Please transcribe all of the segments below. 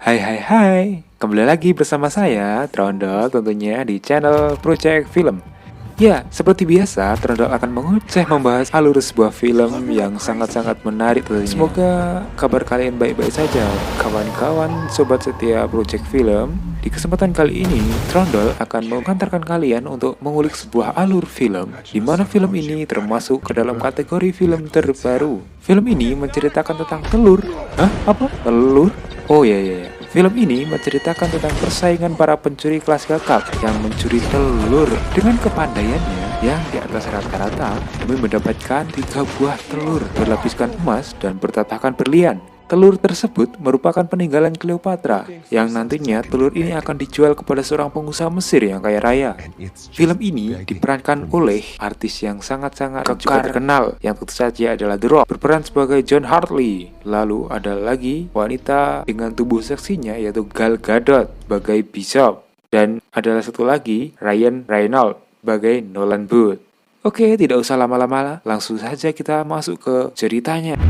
Hai hai hai, kembali lagi bersama saya, Trondol tentunya di channel Project Film. Ya, seperti biasa, Trondol akan mengoceh membahas alur sebuah film yang sangat-sangat menarik tentunya. Semoga kabar kalian baik-baik saja, kawan-kawan sobat setia Project Film. Di kesempatan kali ini, Trondol akan mengantarkan kalian untuk mengulik sebuah alur film, di mana film ini termasuk ke dalam kategori film terbaru. Film ini menceritakan tentang telur. Hah? Apa? Telur? Oh iya. Film ini menceritakan tentang persaingan para pencuri kelas kakap yang mencuri telur dengan kepandaiannya yang di atas rata-rata demi mendapatkan 3 buah telur berlapiskan emas dan bertatakan berlian. Telur tersebut merupakan peninggalan Cleopatra yang nantinya telur ini akan dijual kepada seorang pengusaha Mesir yang kaya raya. Film ini diperankan oleh artis yang sangat-sangat juga terkenal yang tentu saja adalah The Rock, berperan sebagai John Hartley. Lalu ada lagi wanita dengan tubuh seksinya yaitu Gal Gadot sebagai Bishop, dan adalah satu lagi Ryan Reynolds sebagai Nolan Booth. Oke, tidak usah lama-lama, langsung saja kita masuk ke ceritanya.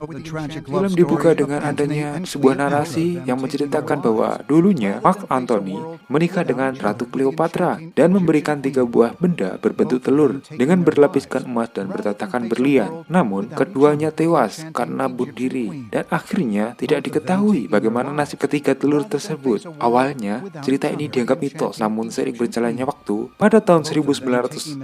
Film dibuka dengan adanya sebuah narasi yang menceritakan bahwa dulunya Mark Antony menikah dengan Ratu Cleopatra dan memberikan 3 buah benda berbentuk telur dengan berlapiskan emas dan bertatakan berlian. Namun, keduanya tewas karena bunuh diri dan akhirnya tidak diketahui bagaimana nasib ketiga telur tersebut. Awalnya, cerita ini dianggap mitos, namun seiring berjalannya waktu, pada tahun 1907,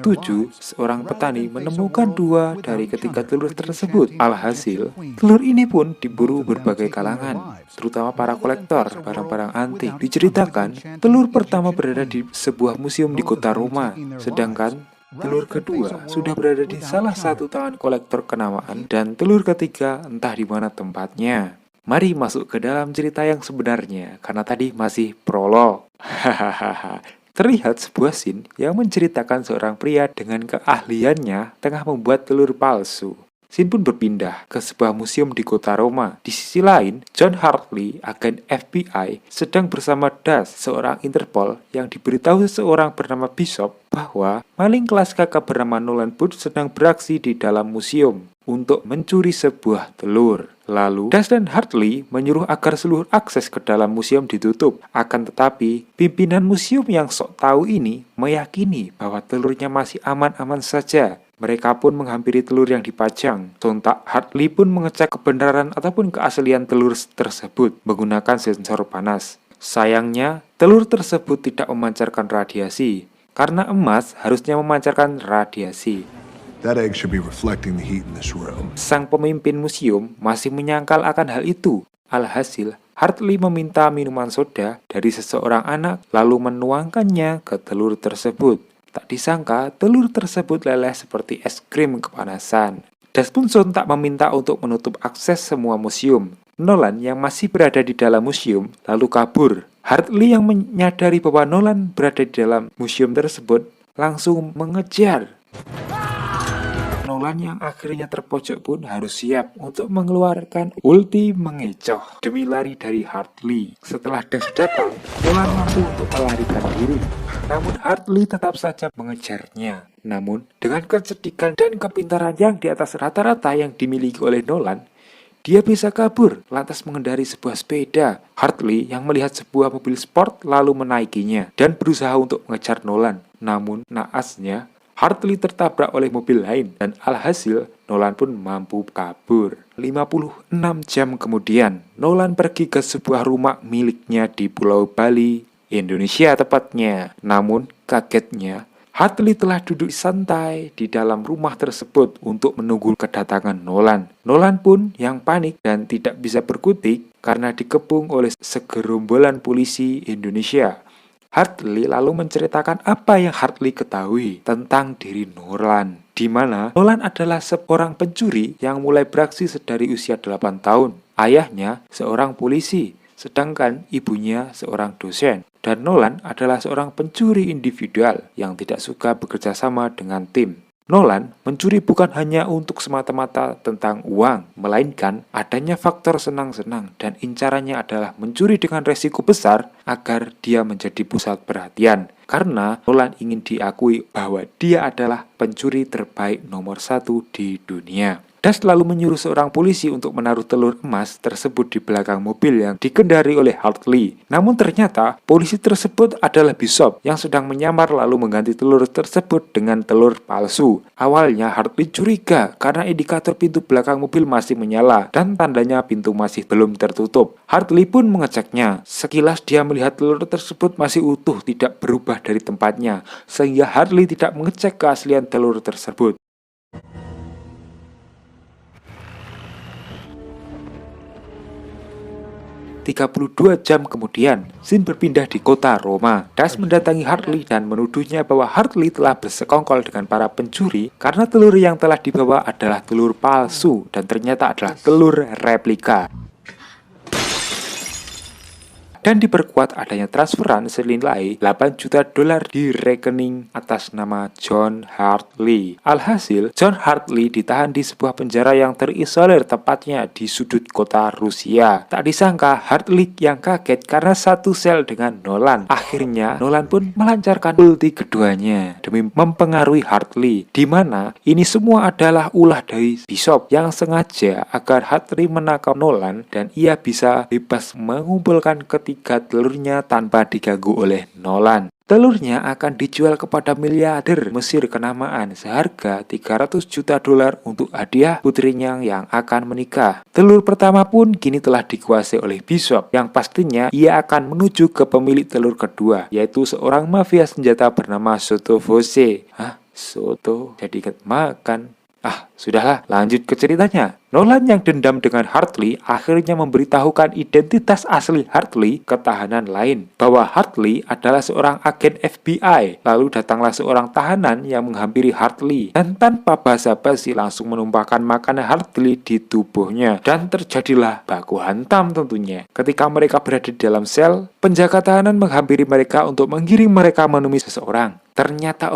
seorang petani menemukan 2 dari ketiga telur tersebut. Alhasil, telur ini pun diburu berbagai kalangan, terutama para kolektor barang-barang antik. Diceritakan, telur pertama berada di sebuah museum di kota Roma, sedangkan telur kedua sudah berada di salah satu tangan kolektor kenamaan, dan telur ketiga entah di mana tempatnya. Mari masuk ke dalam cerita yang sebenarnya, karena tadi masih prolog. Hahaha. Terlihat sebuah scene yang menceritakan seorang pria dengan keahliannya tengah membuat telur palsu. Scene pun berpindah ke sebuah museum di kota Roma. Di sisi lain, John Hartley, agen FBI, sedang bersama Das, seorang Interpol yang diberitahu seseorang bernama Bishop bahwa maling kelas kakap bernama Nolan Booth sedang beraksi di dalam museum untuk mencuri sebuah telur. Lalu, Das dan Hartley menyuruh agar seluruh akses ke dalam museum ditutup. Akan tetapi, pimpinan museum yang sok tahu ini meyakini bahwa telurnya masih aman-aman saja. Mereka pun menghampiri telur yang dipajang. Sontak, Hartley pun mengecek kebenaran ataupun keaslian telur tersebut menggunakan sensor panas. Sayangnya, telur tersebut tidak memancarkan radiasi, karena emas harusnya memancarkan radiasi. That egg should be reflecting the heat in this room. Sang pemimpin museum masih menyangkal akan hal itu. Alhasil, Hartley meminta minuman soda dari seseorang anak lalu menuangkannya ke telur tersebut. Tak disangka, telur tersebut leleh seperti es krim kepanasan. Das pun sontak meminta untuk menutup akses semua museum. Nolan yang masih berada di dalam museum lalu kabur. Hartley yang menyadari bahwa Nolan berada di dalam museum tersebut langsung mengejar. Nolan yang akhirnya terpojok pun harus siap untuk mengeluarkan ulti mengecoh demi lari dari Hartley. Setelah Das datang, Nolan mampu untuk melarikan diri. Namun Hartley tetap saja mengejarnya. Namun, dengan kecerdikan dan kepintaran yang di atas rata-rata yang dimiliki oleh Nolan, dia bisa kabur, lantas mengendari sebuah sepeda. Hartley yang melihat sebuah mobil sport lalu menaikinya dan berusaha untuk mengejar Nolan. Namun, naasnya, Hartley tertabrak oleh mobil lain dan alhasil Nolan pun mampu kabur. 56 jam kemudian, Nolan pergi ke sebuah rumah miliknya di Pulau Bali, Indonesia tepatnya. Namun, kagetnya, Hartley telah duduk santai di dalam rumah tersebut untuk menunggu kedatangan Nolan. Nolan pun yang panik dan tidak bisa berkutik karena dikepung oleh segerombolan polisi Indonesia. Hartley lalu menceritakan apa yang Hartley ketahui tentang diri Nolan, di mana Nolan adalah seorang pencuri yang mulai beraksi sedari usia 8 tahun. Ayahnya seorang polisi, sedangkan ibunya seorang dosen. Dan Nolan adalah seorang pencuri individual yang tidak suka bekerja sama dengan tim. Nolan mencuri bukan hanya untuk semata-mata tentang uang, melainkan adanya faktor senang-senang dan incarannya adalah mencuri dengan resiko besar agar dia menjadi pusat perhatian. Karena Nolan ingin diakui bahwa dia adalah pencuri terbaik nomor 1 di dunia. Dan selalu menyuruh seorang polisi untuk menaruh telur emas tersebut di belakang mobil yang dikendari oleh Hartley. Namun ternyata polisi tersebut adalah Bishop yang sedang menyamar lalu mengganti telur tersebut dengan telur palsu. Awalnya Hartley curiga karena indikator pintu belakang mobil masih menyala dan tandanya pintu masih belum tertutup. Hartley pun mengeceknya. Sekilas dia melihat telur tersebut masih utuh, tidak berubah dari tempatnya, sehingga Hartley tidak mengecek keaslian telur tersebut. 32 jam kemudian, scene berpindah di kota Roma. Das mendatangi Hartley dan menuduhnya bahwa Hartley telah bersekongkol dengan para pencuri karena telur yang telah dibawa adalah telur palsu dan ternyata adalah telur replika. Dan diperkuat adanya transferan senilai $8 juta di rekening atas nama John Hartley. Alhasil, John Hartley ditahan di sebuah penjara yang terisolir tepatnya di sudut kota Rusia. Tak disangka Hartley yang kaget karena satu sel dengan Nolan. Akhirnya Nolan pun melancarkan ulti keduanya demi mempengaruhi Hartley, di mana ini semua adalah ulah dari Bishop yang sengaja agar Hartley menangkap Nolan dan ia bisa bebas mengumpulkan ketiga telurnya tanpa diganggu oleh Nolan. Telurnya akan dijual kepada miliarder Mesir kenamaan seharga $300 juta untuk hadiah putrinya yang akan menikah. Telur pertama pun kini telah dikuasai oleh Bishop yang pastinya ia akan menuju ke pemilik telur kedua, yaitu seorang mafia senjata bernama Soto Voce. Soto jadi makan. Sudahlah, lanjut ke ceritanya. Nolan yang dendam dengan Hartley akhirnya memberitahukan identitas asli Hartley ke tahanan lain, bahwa Hartley adalah seorang agen FBI. Lalu datanglah seorang tahanan yang menghampiri Hartley dan tanpa basa-basi langsung menumpahkan makanan Hartley di tubuhnya, dan terjadilah baku hantam tentunya. Ketika mereka berada di dalam sel, penjaga tahanan menghampiri mereka untuk menggiring mereka menemui seseorang. Ternyata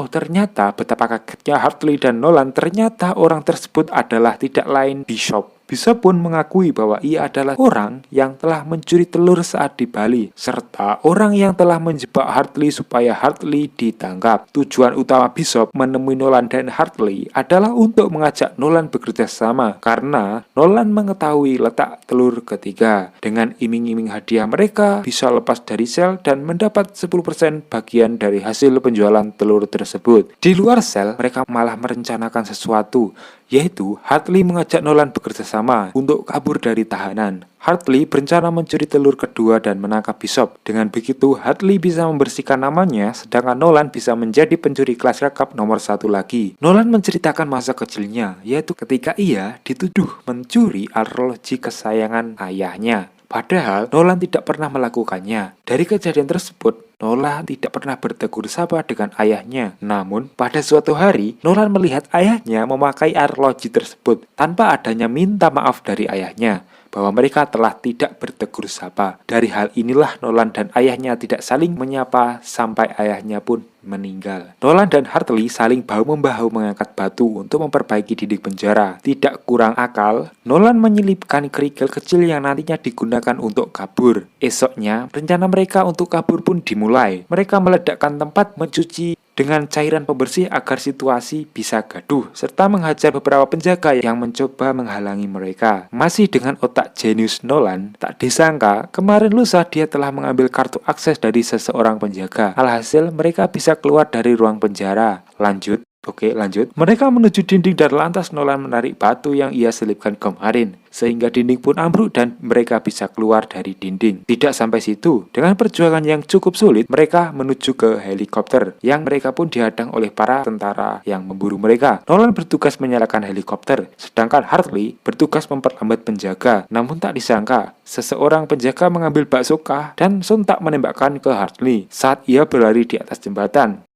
betapa kagetnya Hartley dan Nolan, ternyata orang tersebut adalah tidak lain Bishop. Bishop pun mengakui bahwa ia adalah orang yang telah mencuri telur saat di Bali, serta orang yang telah menjebak Hartley supaya Hartley ditangkap. Tujuan utama Bishop menemui Nolan dan Hartley adalah untuk mengajak Nolan bekerja sama, karena Nolan mengetahui letak telur ketiga. Dengan iming-iming hadiah mereka bisa lepas dari sel dan mendapat 10% bagian dari hasil penjualan telur tersebut. Di luar sel, mereka malah merencanakan sesuatu, yaitu Hartley mengajak Nolan bekerja sama untuk kabur dari tahanan. Hartley berencana mencuri telur kedua dan menangkap Bishop. Dengan begitu, Hartley bisa membersihkan namanya, sedangkan Nolan bisa menjadi pencuri kelas kakap nomor 1 lagi. Nolan menceritakan masa kecilnya, yaitu ketika ia dituduh mencuri arloji kesayangan ayahnya. Padahal Nolan tidak pernah melakukannya. Dari kejadian tersebut, Nolan tidak pernah bertegur sapa dengan ayahnya. Namun, pada suatu hari, Nolan melihat ayahnya memakai arloji tersebut tanpa adanya minta maaf dari ayahnya, bahwa mereka telah tidak bertegur sapa. Dari hal inilah Nolan dan ayahnya tidak saling menyapa sampai ayahnya pun meninggal. Nolan dan Hartley saling bahu-membahu mengangkat batu untuk memperbaiki dinding penjara. Tidak kurang akal, Nolan menyelipkan kerikil kecil yang nantinya digunakan untuk kabur. Esoknya, rencana mereka untuk kabur pun dimulai. Mereka meledakkan tempat mencuci dengan cairan pembersih agar situasi bisa gaduh, serta menghajar beberapa penjaga yang mencoba menghalangi mereka. Masih dengan otak jenius Nolan, tak disangka kemarin lusa dia telah mengambil kartu akses dari seseorang penjaga. Alhasil mereka bisa keluar dari ruang penjara. Lanjut. Mereka menuju dinding dan lantas Nolan menarik batu yang ia selipkan kemarin, sehingga dinding pun ambruk dan mereka bisa keluar dari dinding. Tidak sampai situ, dengan perjuangan yang cukup sulit, mereka menuju ke helikopter, yang mereka pun dihadang oleh para tentara yang memburu mereka. Nolan bertugas menyalakan helikopter, sedangkan Hartley bertugas memperlambat penjaga. Namun tak disangka, seseorang penjaga mengambil bazooka dan sontak menembakkan ke Hartley saat ia berlari di atas jembatan.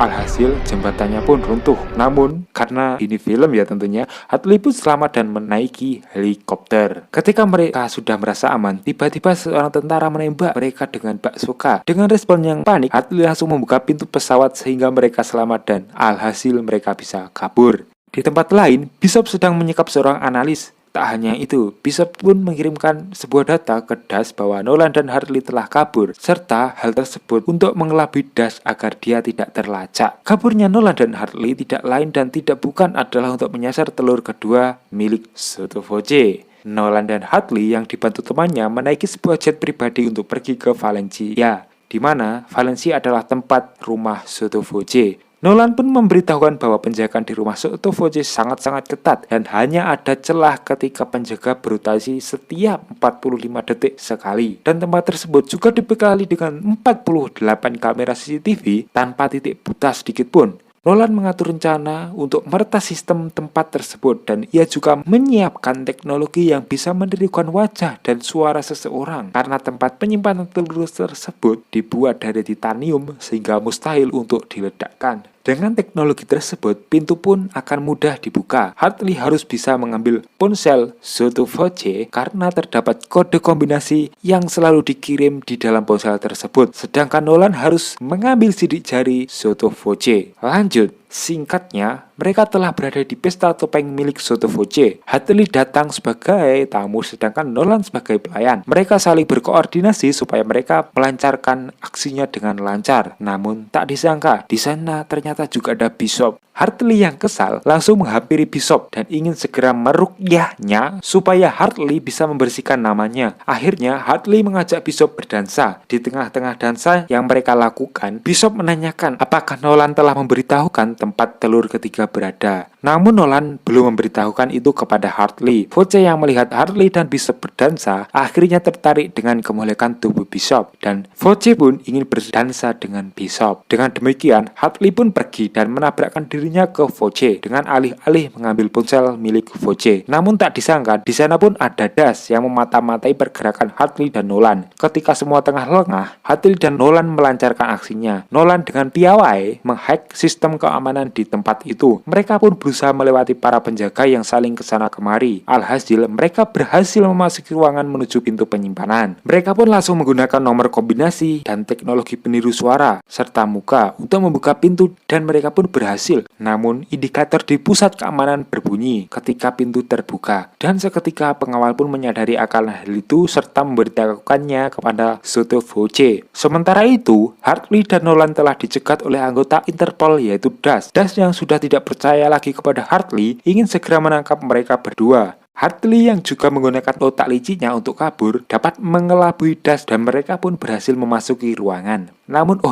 Alhasil jembatannya pun runtuh. Namun karena ini film ya tentunya, Hartley pun selamat dan menaiki helikopter. Ketika mereka sudah merasa aman, tiba-tiba seorang tentara menembak mereka dengan baksoka. Dengan respon yang panik, Hartley langsung membuka pintu pesawat sehingga mereka selamat dan alhasil mereka bisa kabur. Di tempat lain, Bishop sedang menyekap seorang analis. Tak hanya itu, Bishop pun mengirimkan sebuah data ke Dash bahwa Nolan dan Hartley telah kabur, serta hal tersebut untuk mengelabui Dash agar dia tidak terlacak. Kaburnya Nolan dan Hartley tidak lain dan tidak bukan adalah untuk menyasar telur kedua milik Sotto Voce. Nolan dan Hartley yang dibantu temannya menaiki sebuah jet pribadi untuk pergi ke Valencia, di mana Valencia adalah tempat rumah Sotto Voce. Nolan pun memberitahukan bahwa penjagaan di rumah Sotto Voce sangat-sangat ketat dan hanya ada celah ketika penjaga berotasi setiap 45 detik sekali. Dan tempat tersebut juga dibekali dengan 48 kamera CCTV tanpa titik buta sedikit pun. Nolan mengatur rencana untuk meretas sistem tempat tersebut dan ia juga menyiapkan teknologi yang bisa menirukan wajah dan suara seseorang karena tempat penyimpanan telur tersebut dibuat dari titanium sehingga mustahil untuk diledakkan. Dengan teknologi tersebut, pintu pun akan mudah dibuka. Hartley harus bisa mengambil ponsel Sotto Voce karena terdapat kode kombinasi yang selalu dikirim di dalam ponsel tersebut. Sedangkan Nolan harus mengambil sidik jari Sotto Voce. Lanjut, singkatnya, mereka telah berada di pesta topeng milik Sotto Voce. Hartley datang sebagai tamu sedangkan Nolan sebagai pelayan. Mereka saling berkoordinasi supaya mereka melancarkan aksinya dengan lancar. Namun tak disangka, di sana ternyata juga ada Bishop. Hartley yang kesal langsung menghampiri Bishop dan ingin segera meruqyahnya supaya Hartley bisa membersihkan namanya. Akhirnya Hartley mengajak Bishop berdansa. Di tengah-tengah dansa yang mereka lakukan, Bishop menanyakan apakah Nolan telah memberitahukan tempat telur ketiga berada. Namun Nolan belum memberitahukan itu kepada Hartley. Voce yang melihat Hartley dan Bishop berdansa akhirnya tertarik dengan kemolekan tubuh Bishop dan Voce pun ingin berdansa dengan Bishop. Dengan demikian, Hartley pun pergi dan menabrakkan dirinya ke Voce dengan alih-alih mengambil ponsel milik Voce. Namun tak disangka, di sana pun ada Dash yang memata-matai pergerakan Hartley dan Nolan. Ketika semua tengah lengah, Hartley dan Nolan melancarkan aksinya. Nolan dengan piawai menghack sistem keamanan di tempat itu. Mereka pun berusaha melewati para penjaga yang saling kesana kemari. Alhasil, mereka berhasil memasuki ruangan menuju pintu penyimpanan. Mereka pun langsung menggunakan nomor kombinasi dan teknologi peniru suara serta muka untuk membuka pintu dan mereka pun berhasil. Namun, indikator di pusat keamanan berbunyi ketika pintu terbuka dan seketika pengawal pun menyadari akan hal itu serta memberitahukannya kepada Sotto Voce. Sementara itu, Hartley dan Nolan telah dicegat oleh anggota Interpol yaitu Dash. Dash yang sudah tidak percaya lagi kepada Hartley ingin segera menangkap mereka berdua. Hartley yang juga menggunakan otak licinnya untuk kabur dapat mengelabui Dash dan mereka pun berhasil memasuki ruangan. Namun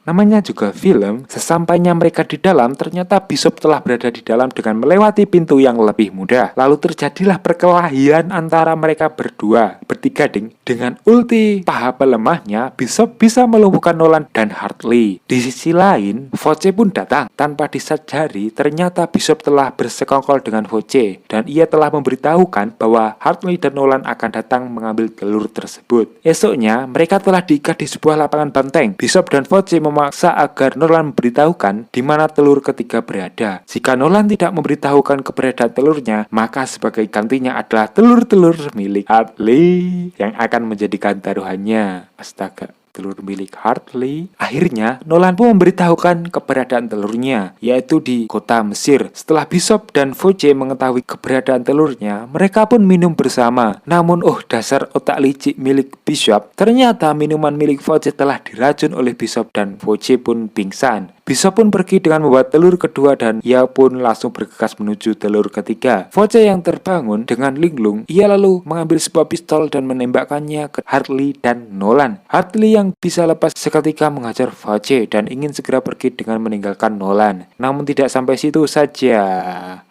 namanya juga film, sesampainya mereka di dalam ternyata Bishop telah berada di dalam dengan melewati pintu yang lebih mudah. Lalu terjadilah perkelahian antara mereka berdua. Bertiga dengan ulti paha pelemahnya, Bishop bisa melumpuhkan Nolan dan Hartley. Di sisi lain, Voce pun datang. Tanpa disadari, ternyata Bishop telah bersekongkol dengan Voce dan ia telah memberitahukan bahwa Hartley dan Nolan akan datang mengambil telur tersebut. Esoknya, mereka telah diikat di sebuah lapangan banteng. Bishop dan Voce memaksa agar Nolan memberitahukan di mana telur ketiga berada. Jika Nolan tidak memberitahukan keberadaan telurnya, maka sebagai gantinya adalah telur-telur milik Hartley yang akan menjadikan taruhannya. Astaga, telur milik Hartley. Akhirnya, Nolan pun memberitahukan keberadaan telurnya, yaitu di kota Mesir. Setelah Bishop dan Voce mengetahui keberadaan telurnya, mereka pun minum bersama. Namun, dasar otak licik milik Bishop, ternyata minuman milik Voce telah diracun oleh Bishop dan Voce pun pingsan. Bishop pun pergi dengan membawa telur kedua dan ia pun langsung bergegas menuju telur ketiga. Voce yang terbangun dengan linglung, ia lalu mengambil sebuah pistol dan menembakkannya ke Hartley dan Nolan. Hartley yang bisa lepas seketika menghajar Voce dan ingin segera pergi dengan meninggalkan Nolan. Namun tidak sampai situ saja.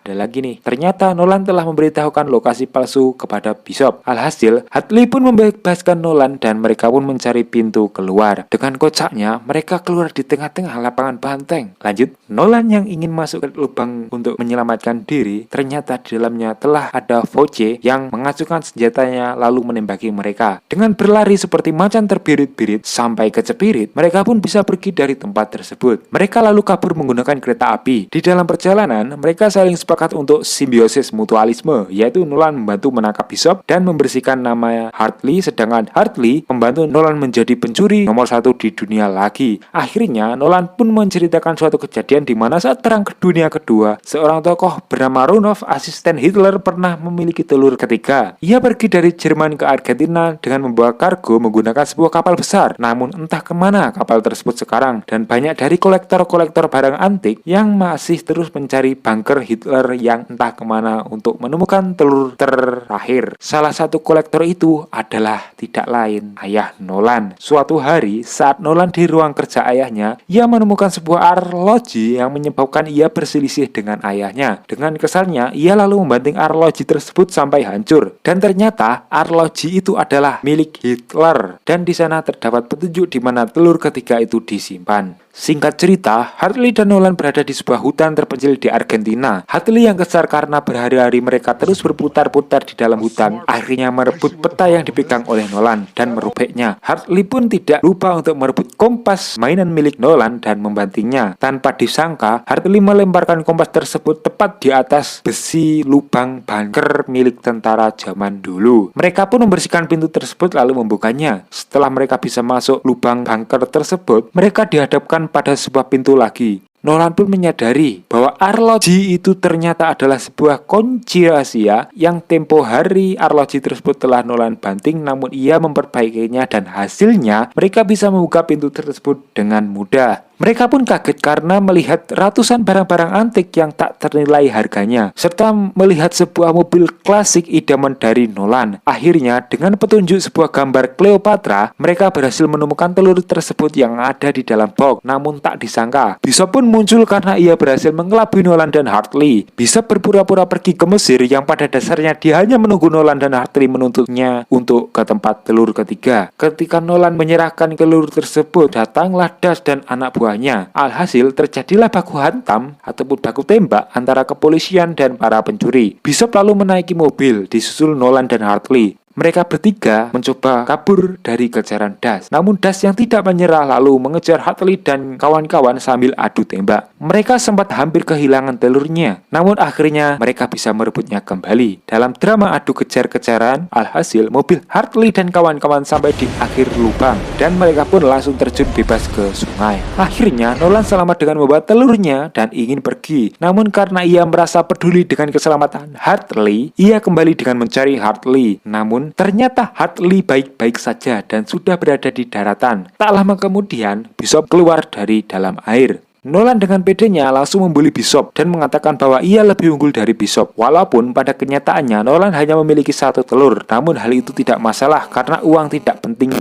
Ada lagi nih, ternyata Nolan telah memberitahukan lokasi palsu kepada Bishop. Alhasil, Hartley pun membebaskan Nolan dan mereka pun mencari pintu keluar. Dengan kocaknya, mereka keluar di tengah-tengah lapangan banteng. Lanjut, Nolan yang ingin masuk ke lubang untuk menyelamatkan diri, ternyata di dalamnya telah ada Voce yang mengacungkan senjatanya lalu menembaki mereka. Dengan berlari seperti macan terbirit-birit sampai ke cepirit, mereka pun bisa pergi dari tempat tersebut. Mereka lalu kabur menggunakan kereta api. Di dalam perjalanan, mereka saling sepakat untuk simbiosis mutualisme, yaitu Nolan membantu menangkap Bishop dan membersihkan nama Hartley, sedangkan Hartley membantu Nolan menjadi pencuri nomor 1 di dunia lagi. Akhirnya, Nolan pun menceritakan suatu kejadian di mana saat Perang Dunia Kedua, seorang tokoh bernama Rudolf, asisten Hitler, pernah memiliki telur ketiga. Ia pergi dari Jerman ke Argentina dengan membawa kargo menggunakan sebuah kapal besar. Namun entah kemana kapal tersebut sekarang, dan banyak dari kolektor-kolektor barang antik yang masih terus mencari bunker Hitler yang entah kemana untuk menemukan telur terakhir. Salah satu kolektor itu adalah tidak lain ayah Nolan. Suatu hari saat Nolan di ruang kerja ayahnya, ia menemukan sebuah arloji yang menyebabkan ia berselisih dengan ayahnya. Dengan kesalnya, ia lalu membanting arloji tersebut sampai hancur. Dan ternyata arloji itu adalah milik Hitler. Dan di sana terdapat petunjuk di mana telur ketiga itu disimpan. Singkat cerita, Hartley dan Nolan berada di sebuah hutan terpencil di Argentina. Hartley yang kesal karena berhari-hari mereka terus berputar-putar di dalam hutan, akhirnya merebut peta yang dipegang oleh Nolan dan merobeknya. Hartley pun tidak lupa untuk merebut kompas mainan milik Nolan dan membantingnya. Tanpa disangka, Hartley melemparkan kompas tersebut tepat di atas besi lubang bunker milik tentara zaman dulu. Mereka pun membersihkan pintu tersebut lalu membukanya. Setelah mereka bisa masuk lubang bunker tersebut, mereka dihadapkan pada sebuah pintu lagi. Nolan pun menyadari bahwa arloji itu ternyata adalah sebuah kunci rahasia yang tempo hari arloji tersebut telah Nolan banting, namun ia memperbaikinya dan hasilnya mereka bisa membuka pintu tersebut dengan mudah. Mereka pun kaget karena melihat ratusan barang-barang antik yang tak ternilai harganya, serta melihat sebuah mobil klasik idaman dari Nolan. Akhirnya, dengan petunjuk sebuah gambar Cleopatra, mereka berhasil menemukan telur tersebut yang ada di dalam box. Namun tak disangka, Bishop pun muncul karena ia berhasil mengelabui Nolan dan Hartley. Bishop berpura-pura pergi ke Mesir yang pada dasarnya dia hanya menunggu Nolan dan Hartley menuntutnya untuk ke tempat telur ketiga. Ketika Nolan menyerahkan telur tersebut, datanglah Das dan anak buahnya. Alhasil terjadilah baku hantam ataupun baku tembak antara kepolisian dan para pencuri. Bishop lalu menaiki mobil disusul Nolan dan Hartley. Mereka bertiga mencoba kabur dari kejaran Das. Namun Das yang tidak menyerah lalu mengejar Hartley dan kawan-kawan sambil adu tembak. Mereka sempat hampir kehilangan telurnya. Namun akhirnya mereka bisa merebutnya kembali. Dalam drama adu kejar-kejaran, alhasil mobil Hartley dan kawan-kawan sampai di akhir lubang. Dan mereka pun langsung terjun bebas ke sungai. Akhirnya Nolan selamat dengan membawa telurnya dan ingin pergi. Namun karena ia merasa peduli dengan keselamatan Hartley, ia kembali dengan mencari Hartley. Namun ternyata Hartley baik-baik saja dan sudah berada di daratan. Tak lama kemudian, Bishop keluar dari dalam air. Nolan dengan pedenya langsung membuli Bishop dan mengatakan bahwa ia lebih unggul dari Bishop. Walaupun pada kenyataannya Nolan hanya memiliki satu telur, namun hal itu tidak masalah karena uang tidak penting.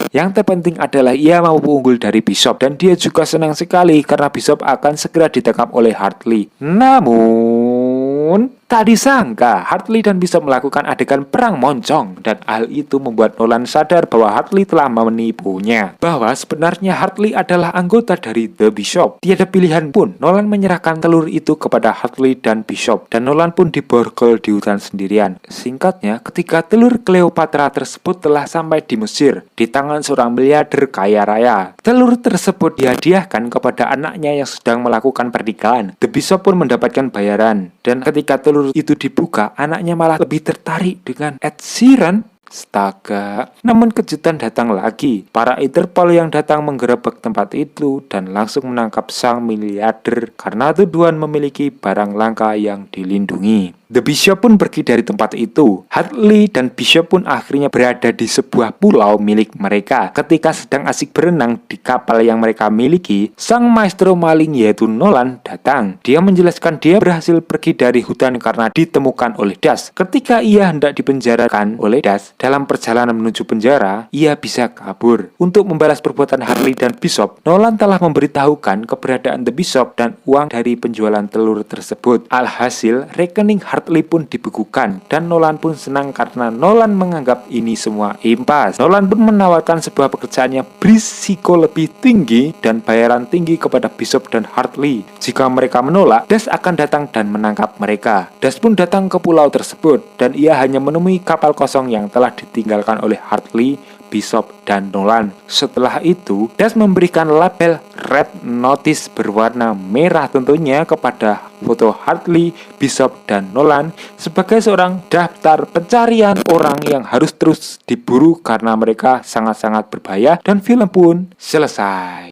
Yang terpenting adalah ia mampu unggul dari Bishop dan dia juga senang sekali karena Bishop akan segera ditangkap oleh Hartley. Namun tak disangka Hartley dan Bishop melakukan adegan perang moncong dan hal itu membuat Nolan sadar bahwa Hartley telah menipunya. Bahwa sebenarnya Hartley adalah anggota dari The Bishop. Tiada pilihan pun Nolan menyerahkan telur itu kepada Hartley dan Bishop dan Nolan pun diborgol di hutan sendirian. Singkatnya, ketika telur Cleopatra tersebut telah sampai di Mesir di tangan seorang miliarder kaya raya. Telur tersebut dihadiahkan kepada anaknya yang sedang melakukan pernikahan. The Bishop pun mendapatkan bayaran dan ketika telur itu dibuka, anaknya malah lebih tertarik dengan Ed Sheeran. Astaga. Namun kejutan datang lagi. Para Interpol yang datang menggerebek tempat itu dan langsung menangkap sang miliarder karena tuduhan memiliki barang langka yang dilindungi. The Bishop pun pergi dari tempat itu. Hartley dan Bishop pun akhirnya berada di sebuah pulau milik mereka. Ketika sedang asik berenang di kapal yang mereka miliki, sang maestro maling yaitu Nolan datang. Dia menjelaskan dia berhasil pergi dari hutan karena ditemukan oleh Das. Ketika ia hendak dipenjarakan oleh Das, dalam perjalanan menuju penjara, ia bisa kabur. Untuk membalas perbuatan Hartley dan Bishop, Nolan telah memberitahukan keberadaan The Bishop dan uang dari penjualan telur tersebut. Alhasil, rekening Hartley pun dibekukan dan Nolan pun senang karena Nolan menganggap ini semua impas. Nolan pun menawarkan sebuah pekerjaan yang berisiko lebih tinggi dan bayaran tinggi kepada Bishop dan Hartley. Jika mereka menolak, Das akan datang dan menangkap mereka. Das pun datang ke pulau tersebut dan ia hanya menemui kapal kosong yang telah ditinggalkan oleh Hartley, Bishop, dan Nolan. Setelah itu, Das memberikan label Red Notice berwarna merah tentunya kepada foto Hartley, Bishop, dan Nolan sebagai seorang daftar pencarian orang yang harus terus diburu karena mereka sangat-sangat berbahaya, dan film pun selesai.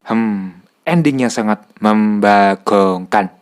Endingnya sangat membagongkan.